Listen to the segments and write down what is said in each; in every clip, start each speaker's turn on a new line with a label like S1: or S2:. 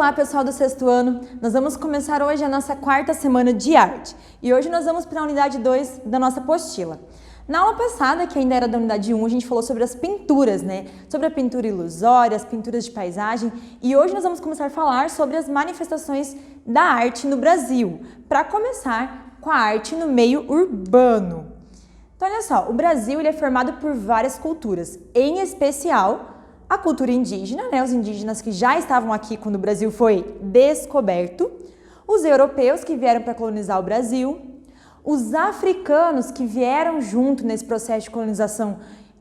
S1: Olá, pessoal do sexto ano! Nós vamos começar hoje a nossa quarta semana de arte. E hoje nós vamos para a unidade 2 da nossa apostila. Na aula passada, que ainda era da unidade 1, a gente falou sobre as pinturas, né? Sobre a pintura ilusória, as pinturas de paisagem. E hoje nós vamos começar a falar sobre as manifestações da arte no Brasil. Para começar com a arte no meio urbano. Então, olha só, o Brasil ele é formado por várias culturas, em especial a cultura indígena, né, os indígenas que já estavam aqui quando o Brasil foi descoberto, os europeus que vieram para colonizar o Brasil, os africanos que vieram junto nesse processo de colonização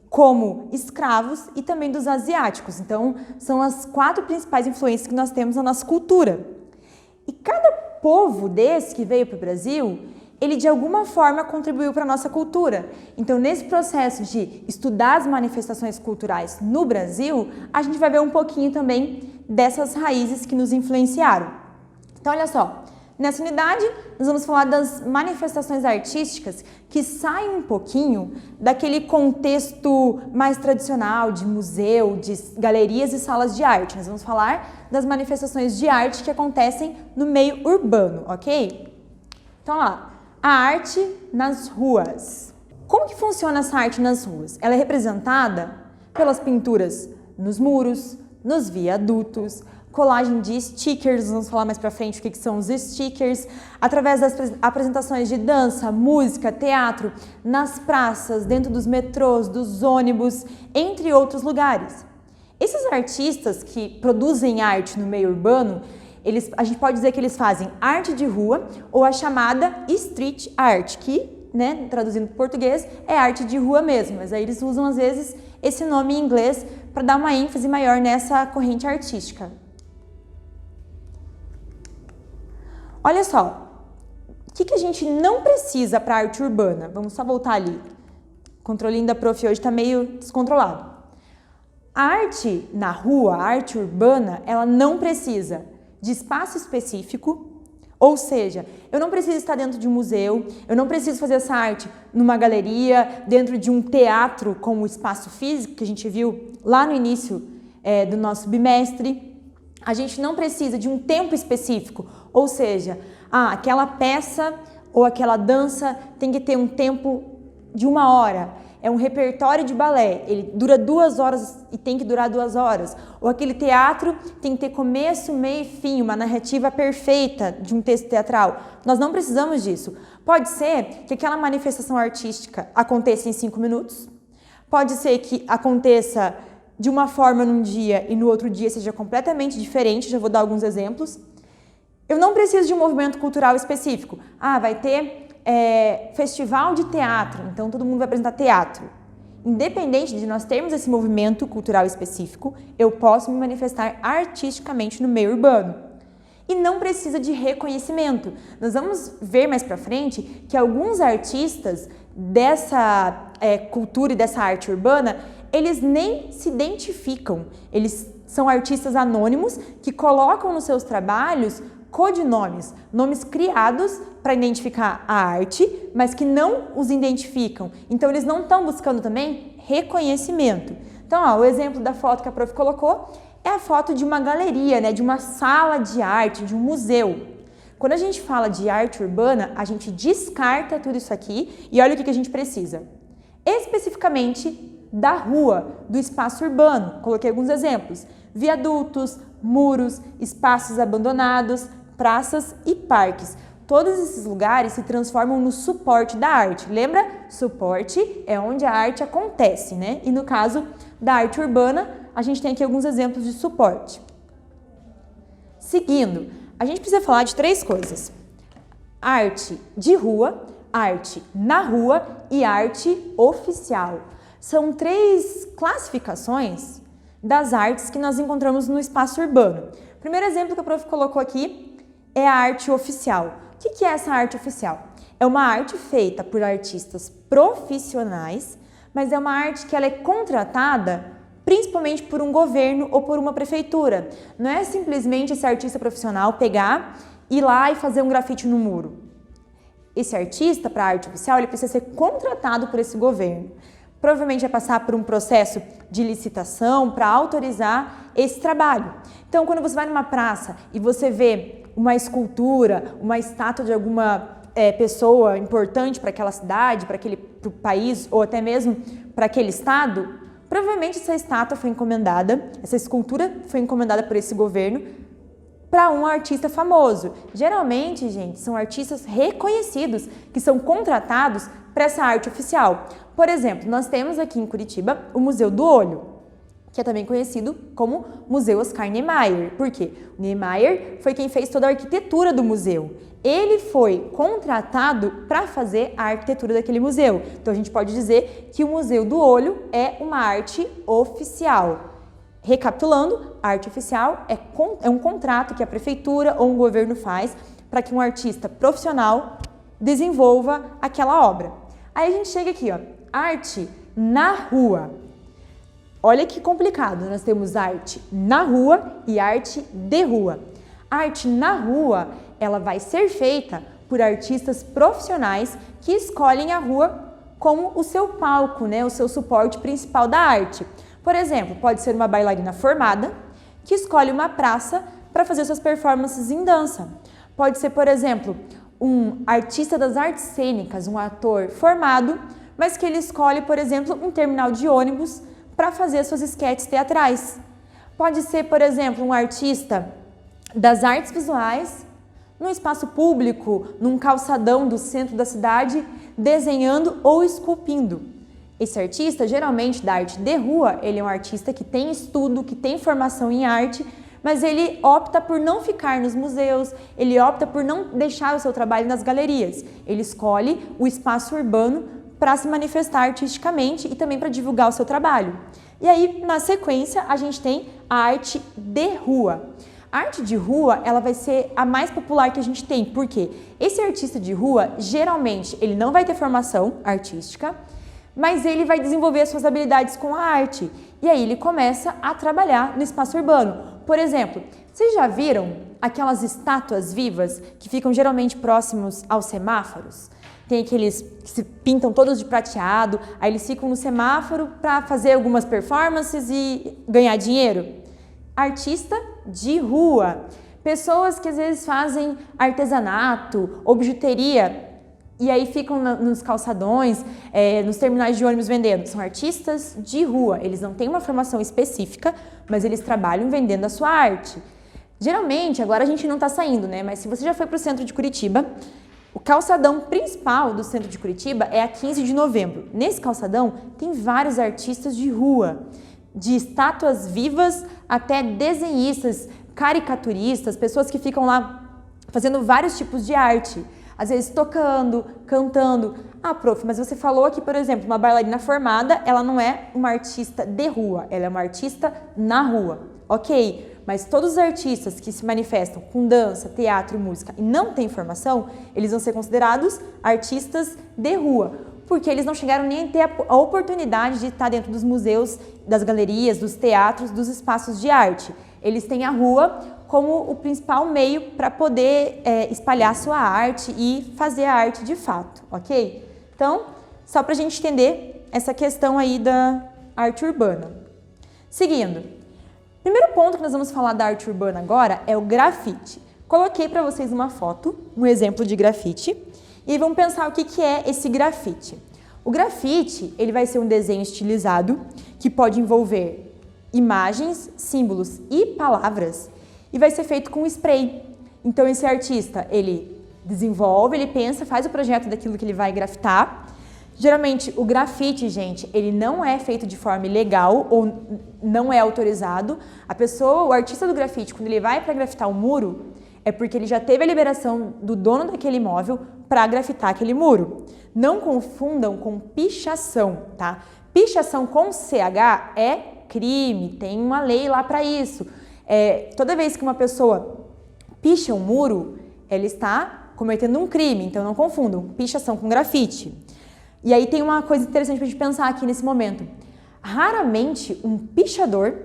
S1: como escravos e também dos asiáticos. Então, são as 4 principais influências que nós temos na nossa cultura. E cada povo desse que veio para o Brasil, ele de alguma forma contribuiu para a nossa cultura. Então, nesse processo de estudar as manifestações culturais no Brasil, a gente vai ver um pouquinho também dessas raízes que nos influenciaram. Então, olha só, nessa unidade nós vamos falar das manifestações artísticas que saem um pouquinho daquele contexto mais tradicional de museu, de galerias e salas de arte. Nós vamos falar das manifestações de arte que acontecem no meio urbano, ok? Então, lá. A arte nas ruas. Como que funciona essa arte nas ruas? Ela é representada pelas pinturas nos muros, nos viadutos, colagem de stickers, vamos falar mais pra frente o que são os stickers, através das apresentações de dança, música, teatro, nas praças, dentro dos metrôs, dos ônibus, entre outros lugares. Esses artistas que produzem arte no meio urbano, a gente pode dizer que eles fazem arte de rua ou a chamada street art, que, né, traduzindo para o português, é arte de rua mesmo, mas aí eles usam às vezes esse nome em inglês para dar uma ênfase maior nessa corrente artística. Olha só, o que a gente não precisa para a arte urbana? Vamos só voltar ali. O controlinho da prof hoje está meio descontrolado. A arte na rua, a arte urbana, ela não precisa de espaço específico, ou seja, eu não preciso estar dentro de um museu, eu não preciso fazer essa arte numa galeria, dentro de um teatro como espaço físico, que a gente viu lá no início do nosso bimestre. A gente não precisa de um tempo específico, ou seja, aquela peça ou aquela dança tem que ter um tempo de 1 hora. É um repertório de balé, ele dura 2 horas e tem que durar 2 horas. Ou aquele teatro tem que ter começo, meio e fim, uma narrativa perfeita de um texto teatral. Nós não precisamos disso. Pode ser que aquela manifestação artística aconteça em 5 minutos, pode ser que aconteça de uma forma num dia e no outro dia seja completamente diferente, já vou dar alguns exemplos. Eu não preciso de um movimento cultural específico. Vai ter festival de teatro, então todo mundo vai apresentar teatro. Independente de nós termos esse movimento cultural específico, eu posso me manifestar artisticamente no meio urbano. E não precisa de reconhecimento. Nós vamos ver mais pra frente que alguns artistas dessa cultura e dessa arte urbana, eles nem se identificam. Eles são artistas anônimos que colocam nos seus trabalhos codinomes, nomes criados para identificar a arte, mas que não os identificam. Então, eles não estão buscando também reconhecimento. Então, o exemplo da foto que a prof colocou é a foto de uma galeria, né, de uma sala de arte, de um museu. Quando a gente fala de arte urbana, a gente descarta tudo isso aqui e olha o que a gente precisa. Especificamente da rua, do espaço urbano. Coloquei alguns exemplos. Viadutos, muros, espaços abandonados, praças e parques. Todos esses lugares se transformam no suporte da arte. Lembra? Suporte é onde a arte acontece, né? E no caso da arte urbana, a gente tem aqui alguns exemplos de suporte. Seguindo, a gente precisa falar de 3 coisas. Arte de rua, arte na rua e arte oficial. São 3 classificações das artes que nós encontramos no espaço urbano. O primeiro exemplo que a prof colocou aqui é a arte oficial. O que é essa arte oficial? É uma arte feita por artistas profissionais, mas é uma arte que ela é contratada principalmente por um governo ou por uma prefeitura. Não é simplesmente esse artista profissional pegar, ir lá e fazer um grafite no muro. Esse artista, para a arte oficial, ele precisa ser contratado por esse governo provavelmente vai passar por um processo de licitação para autorizar esse trabalho. Então, quando você vai numa praça e você vê uma escultura, uma estátua de alguma pessoa importante para aquela cidade, para aquele país ou até mesmo para aquele estado, provavelmente essa estátua foi encomendada, essa escultura foi encomendada por esse governo para um artista famoso. Geralmente, gente, são artistas reconhecidos que são contratados para essa arte oficial. Por exemplo, nós temos aqui em Curitiba o Museu do Olho, que é também conhecido como Museu Oscar Niemeyer. Por quê? O Niemeyer foi quem fez toda a arquitetura do museu. Ele foi contratado para fazer a arquitetura daquele museu. Então, a gente pode dizer que o Museu do Olho é uma arte oficial. Recapitulando, a arte oficial é um contrato que a prefeitura ou um governo faz para que um artista profissional desenvolva aquela obra. Aí a gente chega aqui, ó, arte na rua. Olha que complicado, nós temos arte na rua e arte de rua. A arte na rua, ela vai ser feita por artistas profissionais que escolhem a rua como o seu palco, né, o seu suporte principal da arte. Por exemplo, pode ser uma bailarina formada que escolhe uma praça para fazer suas performances em dança. Pode ser, por exemplo, um artista das artes cênicas, um ator formado, mas que ele escolhe, por exemplo, um terminal de ônibus para fazer suas esquetes teatrais. Pode ser, por exemplo, um artista das artes visuais, num espaço público, num calçadão do centro da cidade, desenhando ou esculpindo. Esse artista, geralmente da arte de rua, ele é um artista que tem estudo, que tem formação em arte, mas ele opta por não ficar nos museus, ele opta por não deixar o seu trabalho nas galerias. Ele escolhe o espaço urbano para se manifestar artisticamente e também para divulgar o seu trabalho. E aí, na sequência, a gente tem a arte de rua. A arte de rua, ela vai ser a mais popular que a gente tem, porque esse artista de rua, geralmente, ele não vai ter formação artística, mas ele vai desenvolver as suas habilidades com a arte. E aí ele começa a trabalhar no espaço urbano. Por exemplo, vocês já viram aquelas estátuas vivas que ficam geralmente próximos aos semáforos? Tem aqueles que se pintam todos de prateado, aí eles ficam no semáforo para fazer algumas performances e ganhar dinheiro. Artista de rua. Pessoas que às vezes fazem artesanato ou bijuteria e aí ficam nos calçadões, nos terminais de ônibus vendendo. São artistas de rua. Eles não têm uma formação específica, mas eles trabalham vendendo a sua arte. Geralmente, agora a gente não está saindo, né? Mas se você já foi para o centro de Curitiba, o calçadão principal do centro de Curitiba é a 15 de novembro. Nesse calçadão tem vários artistas de rua, de estátuas vivas até desenhistas, caricaturistas, pessoas que ficam lá fazendo vários tipos de arte. Às vezes tocando, cantando. Ah, prof, mas você falou que, por exemplo, uma bailarina formada, ela não é uma artista de rua, ela é uma artista na rua. Ok, mas todos os artistas que se manifestam com dança, teatro e música e não têm formação, eles vão ser considerados artistas de rua, porque eles não chegaram nem a ter a oportunidade de estar dentro dos museus, das galerias, dos teatros, dos espaços de arte. Eles têm a rua como o principal meio para poder espalhar sua arte e fazer a arte de fato, ok? Então, só para a gente entender essa questão aí da arte urbana. Seguindo, primeiro ponto que nós vamos falar da arte urbana agora é o grafite. Coloquei para vocês uma foto, um exemplo de grafite, e vamos pensar o que é esse grafite. O grafite, ele vai ser um desenho estilizado que pode envolver imagens, símbolos e palavras, e vai ser feito com spray. Então esse artista, ele desenvolve, ele pensa, faz o projeto daquilo que ele vai grafitar. Geralmente o grafite, gente, ele não é feito de forma ilegal ou não é autorizado. A pessoa, o artista do grafite, quando ele vai para grafitar um muro, é porque ele já teve a liberação do dono daquele imóvel para grafitar aquele muro. Não confundam com pichação, tá? Pichação com CH é crime, tem uma lei lá para isso. Toda vez que uma pessoa picha um muro, ela está cometendo um crime, então não confundam pichação com grafite. E aí tem uma coisa interessante para a gente pensar aqui nesse momento. Raramente um pichador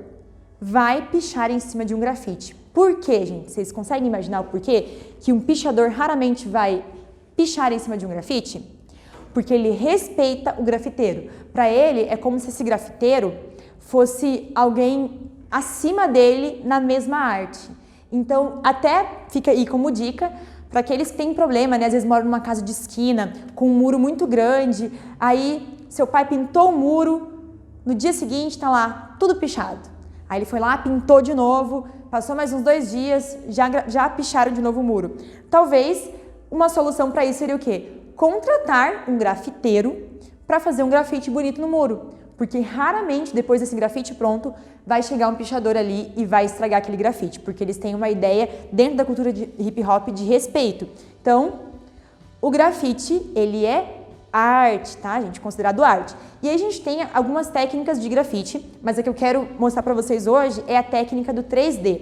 S1: vai pichar em cima de um grafite. Por quê, gente? Vocês conseguem imaginar o porquê que um pichador raramente vai pichar em cima de um grafite? porque ele respeita o grafiteiro. Para ele, é como se esse grafiteiro fosse alguém acima dele na mesma arte. Então, até fica aí como dica para aqueles que têm problema, né? Às vezes moram numa casa de esquina com um muro muito grande, aí seu pai pintou o muro, no dia seguinte tá lá tudo pichado. Aí ele foi lá, pintou de novo, passou mais uns 2 dias, já picharam de novo o muro. Talvez uma solução para isso seria o quê? Contratar um grafiteiro para fazer um grafite bonito no muro. Porque raramente, depois desse grafite pronto, vai chegar um pichador ali e vai estragar aquele grafite. Porque eles têm uma ideia, dentro da cultura de hip hop, de respeito. Então, o grafite, ele é arte, tá, gente? Considerado arte. E aí a gente tem algumas técnicas de grafite, mas a que eu quero mostrar para vocês hoje é a técnica do 3D.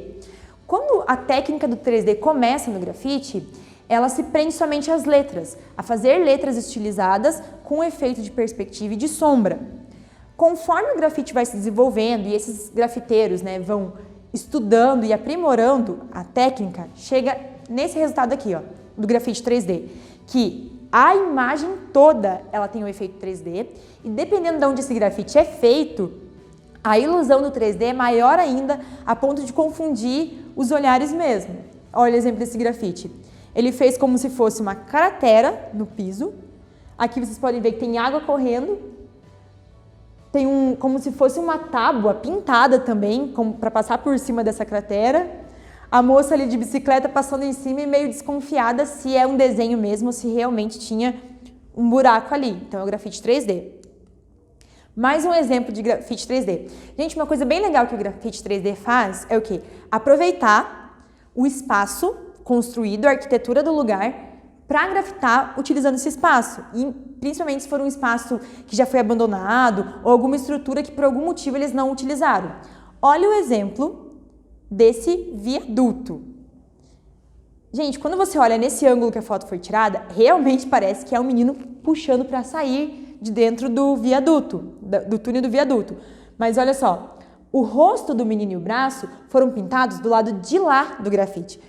S1: Quando a técnica do 3D começa no grafite, ela se prende somente às letras, a fazer letras estilizadas com efeito de perspectiva e de sombra. Conforme o grafite vai se desenvolvendo e esses grafiteiros, né, vão estudando e aprimorando a técnica, chega nesse resultado aqui, ó, do grafite 3D, que a imagem toda ela tem um efeito 3D e dependendo de onde esse grafite é feito, a ilusão do 3D é maior ainda a ponto de confundir os olhares mesmo. Olha o exemplo desse grafite. Ele fez como se fosse uma cratera no piso. Aqui vocês podem ver que tem água correndo. Tem como se fosse uma tábua pintada também, para passar por cima dessa cratera. A moça ali de bicicleta passando em cima e meio desconfiada se é um desenho mesmo ou se realmente tinha um buraco ali. Então é o grafite 3D. Mais um exemplo de grafite 3D. Gente, uma coisa bem legal que o grafite 3D faz é o quê? Aproveitar o espaço construído, a arquitetura do lugar, para grafitar utilizando esse espaço. E principalmente se for um espaço que já foi abandonado ou alguma estrutura que por algum motivo eles não utilizaram. Olha o exemplo desse viaduto. Gente, quando você olha nesse ângulo que a foto foi tirada, realmente parece que é um menino puxando para sair de dentro do viaduto, do túnel do viaduto. Mas olha só, o rosto do menino e o braço foram pintados do lado de lá do grafite,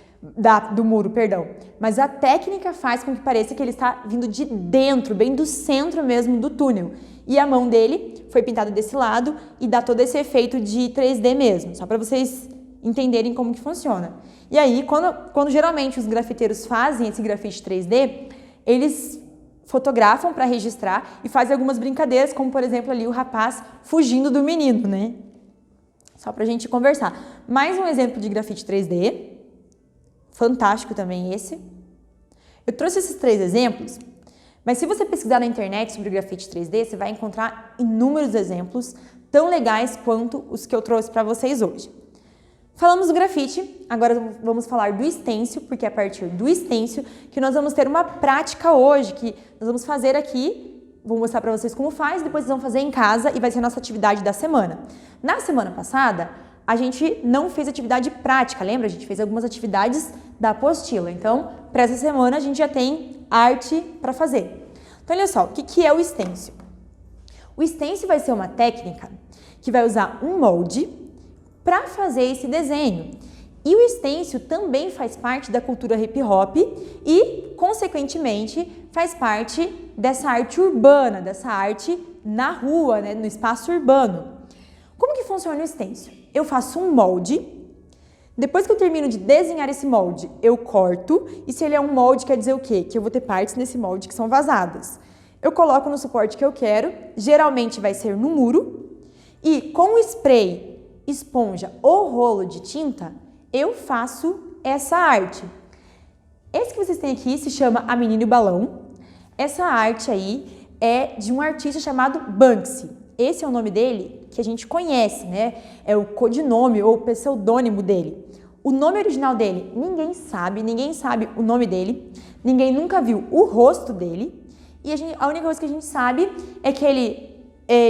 S1: do muro, perdão. Mas a técnica faz com que pareça que ele está vindo de dentro, bem do centro mesmo do túnel. E a mão dele foi pintada desse lado e dá todo esse efeito de 3D mesmo, só para vocês entenderem como que funciona. E aí, quando geralmente os grafiteiros fazem esse grafite 3D, eles fotografam para registrar e fazem algumas brincadeiras, como por exemplo ali o rapaz fugindo do menino, né? Só pra gente conversar. Mais um exemplo de grafite 3D, fantástico também esse. Eu trouxe esses 3 exemplos, mas se você pesquisar na internet sobre grafite 3D, você vai encontrar inúmeros exemplos tão legais quanto os que eu trouxe para vocês hoje. Falamos do grafite, agora vamos falar do stencil, porque é a partir do stencil que nós vamos ter uma prática hoje, que nós vamos fazer aqui, vou mostrar para vocês como faz, depois vocês vão fazer em casa e vai ser a nossa atividade da semana. Na semana passada, a gente não fez atividade prática, lembra? A gente fez algumas atividades da apostila, então, para essa semana a gente já tem arte para fazer. Então, olha só, o que é o stencil? O stencil vai ser uma técnica que vai usar um molde para fazer esse desenho. E o stencil também faz parte da cultura hip hop e, consequentemente, faz parte dessa arte urbana, dessa arte na rua, né, no espaço urbano. Como que funciona o stencil? Eu faço um molde, depois que eu termino de desenhar esse molde, eu corto, e se ele é um molde, quer dizer o quê? Que eu vou ter partes nesse molde que são vazadas. Eu coloco no suporte que eu quero, geralmente vai ser no muro, e com o spray, esponja ou rolo de tinta, eu faço essa arte. Esse que vocês têm aqui se chama A Menina e o Balão. Essa arte aí é de um artista chamado Banksy. Esse é o nome dele que a gente conhece, né? É o codinome ou pseudônimo dele. O nome original dele, ninguém sabe o nome dele, ninguém nunca viu o rosto dele, e a única coisa que a gente sabe é que ele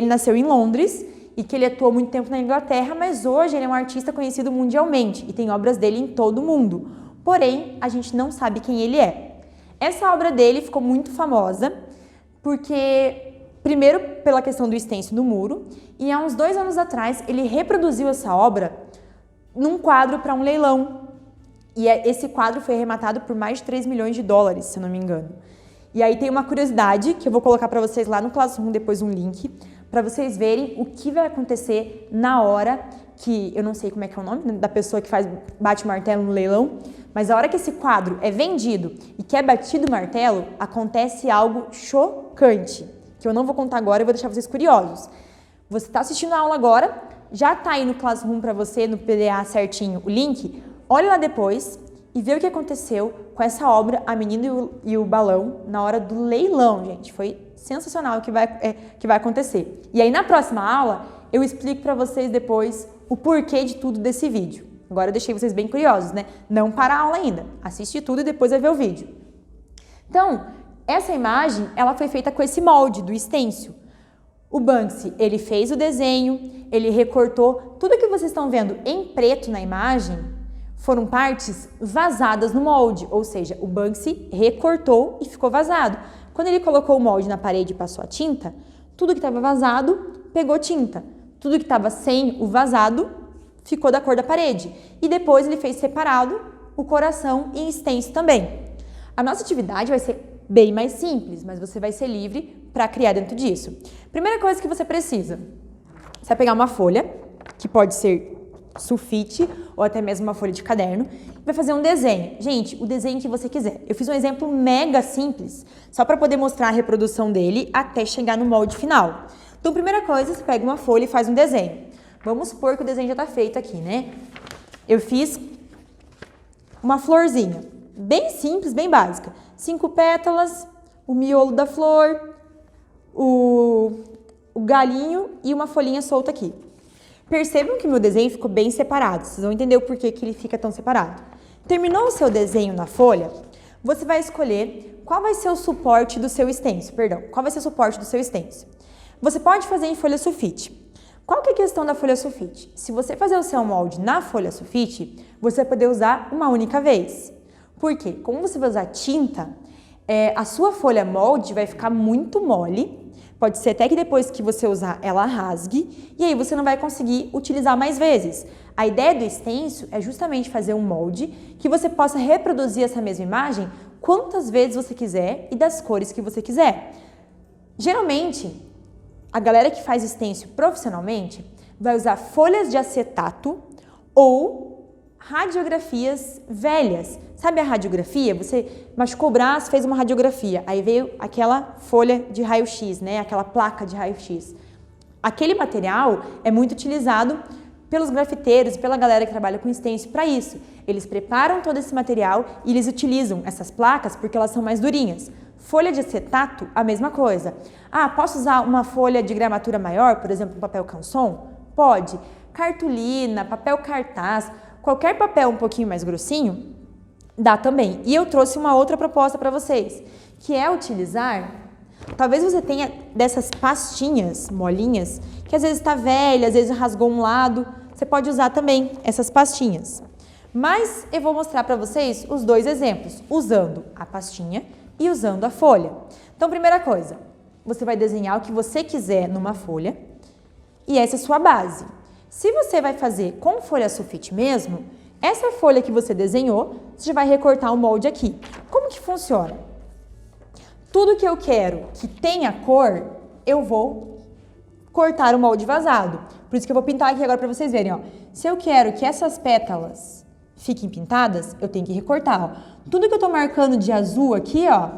S1: nasceu em Londres e que ele atuou muito tempo na Inglaterra, mas hoje ele é um artista conhecido mundialmente e tem obras dele em todo o mundo. Porém, a gente não sabe quem ele é. Essa obra dele ficou muito famosa porque, primeiro, pela questão do stencil no muro, e há uns 2 anos atrás ele reproduziu essa obra num quadro para um leilão. E esse quadro foi arrematado por mais de 3 milhões de dólares, se eu não me engano. E aí tem uma curiosidade que eu vou colocar para vocês lá no Classroom, depois um link, para vocês verem o que vai acontecer na hora que, eu não sei como é que é o nome da pessoa que bate o martelo no leilão, mas a hora que esse quadro é vendido e que é batido o martelo, acontece algo chocante, que eu não vou contar agora, eu vou deixar vocês curiosos. Você está assistindo a aula agora, já está aí no Classroom para você, no PDA certinho, o link, olha lá depois e vê o que aconteceu com essa obra, A Menina e o Balão, na hora do leilão, gente. Foi sensacional o que vai acontecer. E aí na próxima aula, eu explico para vocês depois o porquê de tudo desse vídeo. Agora eu deixei vocês bem curiosos, né? Não para a aula ainda. Assiste tudo e depois vai ver o vídeo. Então, essa imagem, ela foi feita com esse molde do stencil. O Banksy, ele fez o desenho, ele recortou. Tudo que vocês estão vendo em preto na imagem foram partes vazadas no molde, ou seja, o Banksy recortou e ficou vazado. Quando ele colocou o molde na parede e passou a tinta, tudo que estava vazado pegou tinta. Tudo que estava sem o vazado ficou da cor da parede. E depois ele fez separado o coração em stencil também. A nossa atividade vai ser bem mais simples, mas você vai ser livre para criar dentro disso. Primeira coisa que você precisa, você vai pegar uma folha, que pode ser sulfite ou até mesmo uma folha de caderno, e vai fazer um desenho. Gente, o desenho que você quiser. Eu fiz um exemplo mega simples, só para poder mostrar a reprodução dele até chegar no molde final. Então, primeira coisa, você pega uma folha e faz um desenho. Vamos supor que o desenho já está feito aqui, né? Eu fiz uma florzinha, bem simples, bem básica. 5 pétalas, o miolo da flor, o galinho e uma folhinha solta aqui. Percebam que o meu desenho ficou bem separado, vocês vão entender o porquê que ele fica tão separado. Terminou o seu desenho na folha, você vai escolher qual vai ser o suporte do seu stencil, qual vai ser o suporte do seu stencil. Você pode fazer em folha sulfite. Qual que é a questão da folha sulfite? Se você fazer o seu molde na folha sulfite, você vai poder usar uma única vez. Por quê? Como você vai usar tinta, a sua folha molde vai ficar muito mole. Pode ser até que depois que você usar, ela rasgue, e aí você não vai conseguir utilizar mais vezes. A ideia do stencil é justamente fazer um molde que você possa reproduzir essa mesma imagem quantas vezes você quiser e das cores que você quiser. Geralmente, a galera que faz stencil profissionalmente vai usar folhas de acetato ou radiografias velhas. Sabe a radiografia? Você machucou o braço, fez uma radiografia, aí veio aquela folha de raio-x, né? Aquela placa de raio-x. Aquele material é muito utilizado pelos grafiteiros e pela galera que trabalha com stencil para isso. Eles preparam todo esse material e eles utilizam essas placas porque elas são mais durinhas. Folha de acetato, a mesma coisa. Ah, posso usar uma folha de gramatura maior, por exemplo, um papel canson? Pode. Cartolina, papel cartaz, qualquer papel um pouquinho mais grossinho, dá também. E eu trouxe uma outra proposta para vocês, que é utilizar, talvez você tenha dessas pastinhas molinhas, que às vezes está velha, às vezes rasgou um lado, você pode usar também essas pastinhas. Mas eu vou mostrar para vocês os dois exemplos, usando a pastinha e usando a folha. Então, primeira coisa, você vai desenhar o que você quiser numa folha e essa é a sua base. Se você vai fazer com folha sulfite mesmo, essa folha que você desenhou, você já vai recortar o molde aqui. Como que funciona? Tudo que eu quero que tenha cor, eu vou cortar o molde vazado. Por isso que eu vou pintar aqui agora para vocês verem, ó. Se eu quero que essas pétalas fiquem pintadas, eu tenho que recortar, ó. Tudo que eu tô marcando de azul aqui, ó,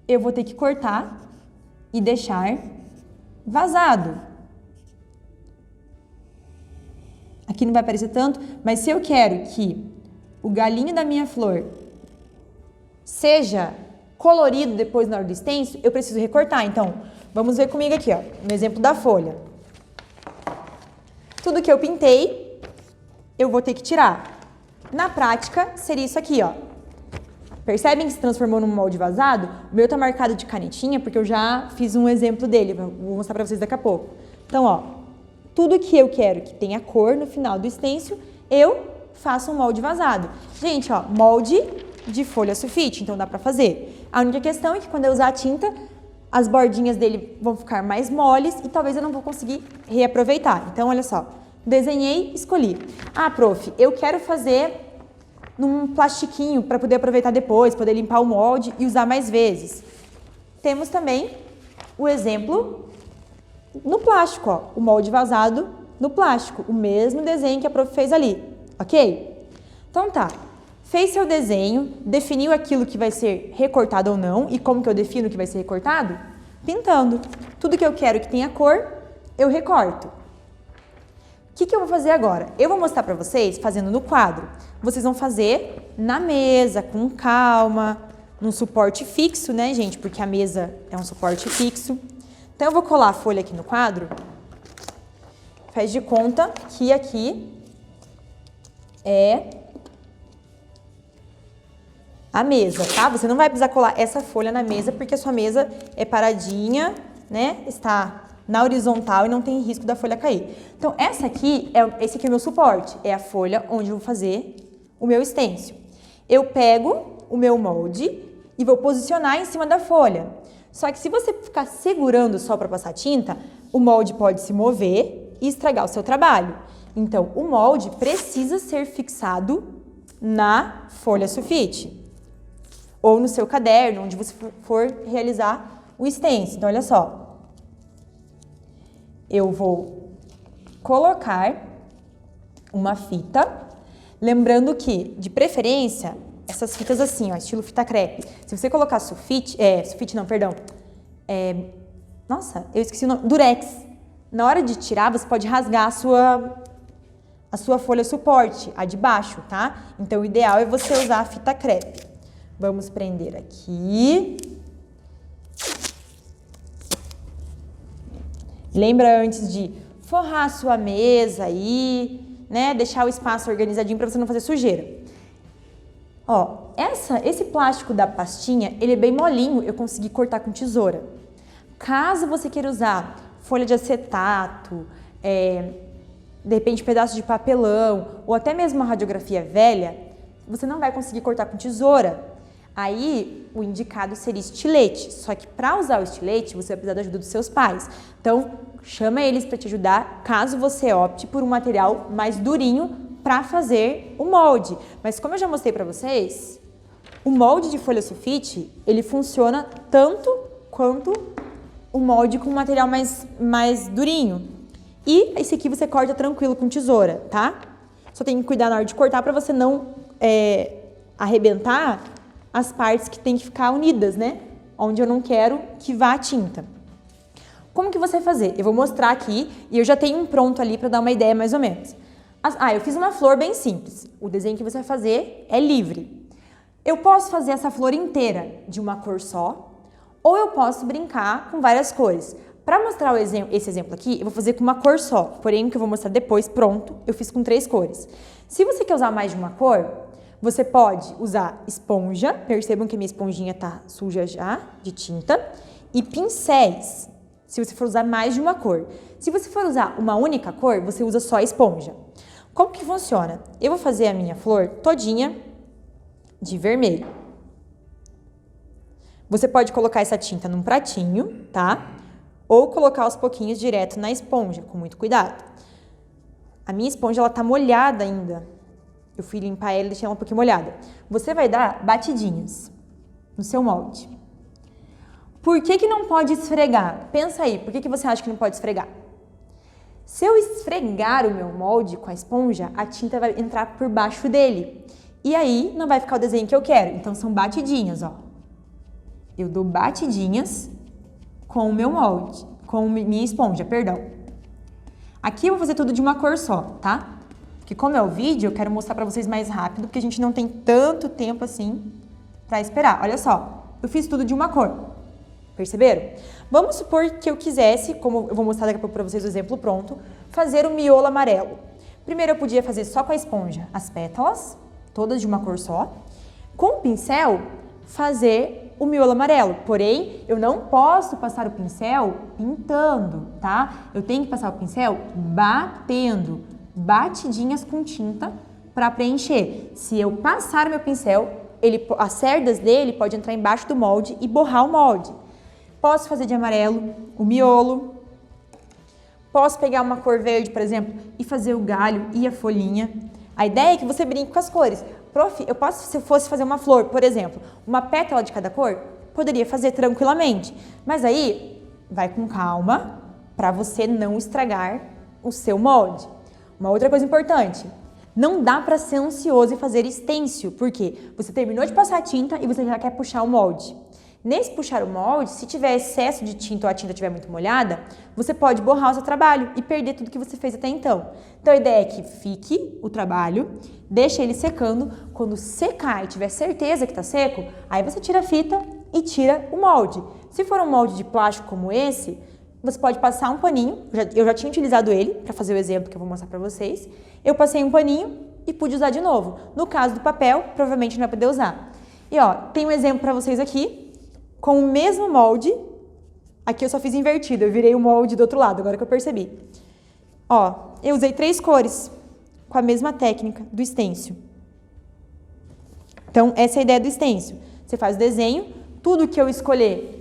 S1: eu vou ter que cortar e deixar vazado. Aqui não vai aparecer tanto, mas se eu quero que o galinho da minha flor seja colorido depois na hora do stencil, eu preciso recortar. Então, vamos ver comigo aqui, ó, no exemplo da folha. Tudo que eu pintei, eu vou ter que tirar. Na prática, seria isso aqui, ó. Percebem que se transformou num molde vazado? O meu tá marcado de canetinha, porque eu já fiz um exemplo dele, vou mostrar pra vocês daqui a pouco. Então, ó, tudo que eu quero que tenha cor no final do stencil, eu faço um molde vazado. Gente, ó, molde de folha sulfite, então dá pra fazer. A única questão é que quando eu usar a tinta, as bordinhas dele vão ficar mais moles e talvez eu não vou conseguir reaproveitar. Então, olha só, desenhei, escolhi. Ah, prof, eu quero fazer num plastiquinho para poder aproveitar depois, poder limpar o molde e usar mais vezes. Temos também o exemplo no plástico, ó, o molde vazado no plástico, o mesmo desenho que a prof fez ali, ok? Então tá, fez seu desenho, definiu aquilo que vai ser recortado ou não, e como que eu defino que vai ser recortado? Pintando. Tudo que eu quero que tenha cor, eu recorto. O que eu vou fazer agora? Eu vou mostrar para vocês fazendo no quadro. Vocês vão fazer na mesa, com calma, num suporte fixo, né, gente? Porque a mesa é um suporte fixo. Então, eu vou colar a folha aqui no quadro. Faz de conta que aqui é a mesa, tá? Você não vai precisar colar essa folha na mesa, porque a sua mesa é paradinha, né? Está na horizontal e não tem risco da folha cair. Então, esse aqui é o meu suporte, é a folha onde eu vou fazer o meu stencil. Eu pego o meu molde e vou posicionar em cima da folha. Só que se você ficar segurando só para passar tinta, o molde pode se mover e estragar o seu trabalho. Então, o molde precisa ser fixado na folha sulfite ou no seu caderno, onde você for realizar o stencil. Então, olha só. Eu vou colocar uma fita, lembrando que, de preferência, essas fitas assim, ó, estilo fita crepe. Se você colocar sulfite, nossa, eu esqueci o nome, durex. Na hora de tirar, você pode rasgar a sua folha suporte, a de baixo, tá? Então, o ideal é você usar a fita crepe. Vamos prender aqui. Lembra antes de forrar a sua mesa aí, né? Deixar o espaço organizadinho para você não fazer sujeira. Ó, esse plástico da pastinha, ele é bem molinho, eu consegui cortar com tesoura. Caso você queira usar folha de acetato, de repente pedaço de papelão, ou até mesmo uma radiografia velha, você não vai conseguir cortar com tesoura. Aí, o indicado seria estilete, só que para usar o estilete, você vai precisar da ajuda dos seus pais. Então, chama eles para te ajudar, caso você opte por um material mais durinho para fazer o molde. Mas como eu já mostrei para vocês, o molde de folha sulfite, ele funciona tanto quanto o molde com material mais durinho. E esse aqui você corta tranquilo com tesoura, tá? Só tem que cuidar na hora de cortar para você não arrebentar as partes que tem que ficar unidas, né? Onde eu não quero que vá a tinta. Como que você vai fazer? Eu vou mostrar aqui e eu já tenho um pronto ali para dar uma ideia mais ou menos. Eu fiz uma flor bem simples. O desenho que você vai fazer é livre. Eu posso fazer essa flor inteira de uma cor só, ou eu posso brincar com várias cores. Para mostrar esse exemplo aqui, eu vou fazer com uma cor só, porém o que eu vou mostrar depois, pronto, eu fiz com 3 cores. Se você quer usar mais de uma cor, você pode usar esponja, percebam que a minha esponjinha tá suja já de tinta, e pincéis, se você for usar mais de uma cor. Se você for usar uma única cor, você usa só a esponja. Como que funciona? Eu vou fazer a minha flor todinha de vermelho. Você pode colocar essa tinta num pratinho, tá? Ou colocar aos pouquinhos direto na esponja, com muito cuidado. A minha esponja, ela tá molhada ainda. Eu fui limpar ela e deixei ela um pouquinho molhada. Você vai dar batidinhas no seu molde. Por que não pode esfregar? Pensa aí, por que você acha que não pode esfregar? Se eu esfregar o meu molde com a esponja, a tinta vai entrar por baixo dele. E aí não vai ficar o desenho que eu quero. Então são batidinhas, ó. Eu dou batidinhas com o meu molde, com minha esponja, perdão. Aqui eu vou fazer tudo de uma cor só, tá? Porque como é o vídeo, eu quero mostrar pra vocês mais rápido, porque a gente não tem tanto tempo assim pra esperar. Olha só, eu fiz tudo de uma cor. Perceberam? Vamos supor que eu quisesse, como eu vou mostrar daqui a pouco pra vocês o exemplo pronto, fazer o miolo amarelo. Primeiro eu podia fazer só com a esponja as pétalas, todas de uma cor só. Com o pincel, fazer o miolo amarelo. Porém, eu não posso passar o pincel pintando, tá? Eu tenho que passar o pincel batendo, batidinhas com tinta para preencher. Se eu passar o meu pincel, as cerdas dele podem entrar embaixo do molde e borrar o molde. Posso fazer de amarelo o miolo. Posso pegar uma cor verde, por exemplo, e fazer o galho e a folhinha. A ideia é que você brinque com as cores. Prof, eu posso, se eu fosse fazer uma flor, por exemplo, uma pétala de cada cor? Poderia fazer tranquilamente. Mas aí, vai com calma para você não estragar o seu molde. Uma outra coisa importante, não dá para ser ansioso e fazer stencil, porque você terminou de passar a tinta e você já quer puxar o molde. Nesse puxar o molde, se tiver excesso de tinta ou a tinta estiver muito molhada, você pode borrar o seu trabalho e perder tudo que você fez até então. Então a ideia é que fique o trabalho, deixa ele secando, quando secar e tiver certeza que está seco, aí você tira a fita e tira o molde. Se for um molde de plástico como esse, você pode passar um paninho, eu já tinha utilizado ele para fazer o exemplo que eu vou mostrar para vocês. Eu passei um paninho e pude usar de novo. No caso do papel, provavelmente não vai poder usar. E ó, tem um exemplo para vocês aqui, com o mesmo molde. Aqui eu só fiz invertido, eu virei o molde do outro lado, agora que eu percebi. Ó, eu usei 3 cores, com a mesma técnica do stencil. Então, essa é a ideia do stencil. Você faz o desenho, tudo que eu escolher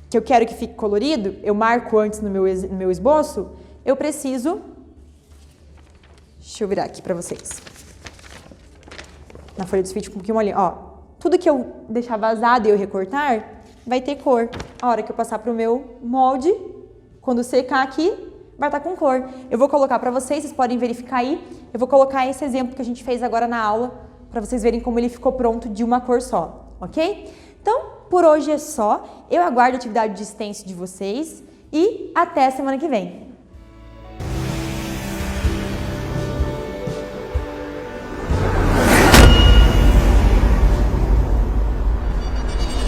S1: que eu quero que fique colorido, eu marco antes no meu esboço, eu preciso... Deixa eu virar aqui para vocês. Na folha de sulfite com um pouquinho molhinho. Ó, tudo que eu deixar vazado e eu recortar, vai ter cor. A hora que eu passar para o meu molde, quando secar aqui, vai estar com cor. Eu vou colocar para vocês podem verificar aí. Eu vou colocar esse exemplo que a gente fez agora na aula, para vocês verem como ele ficou pronto de uma cor só, ok? Então, por hoje é só. Eu aguardo a atividade de stencil de vocês e até a semana que vem.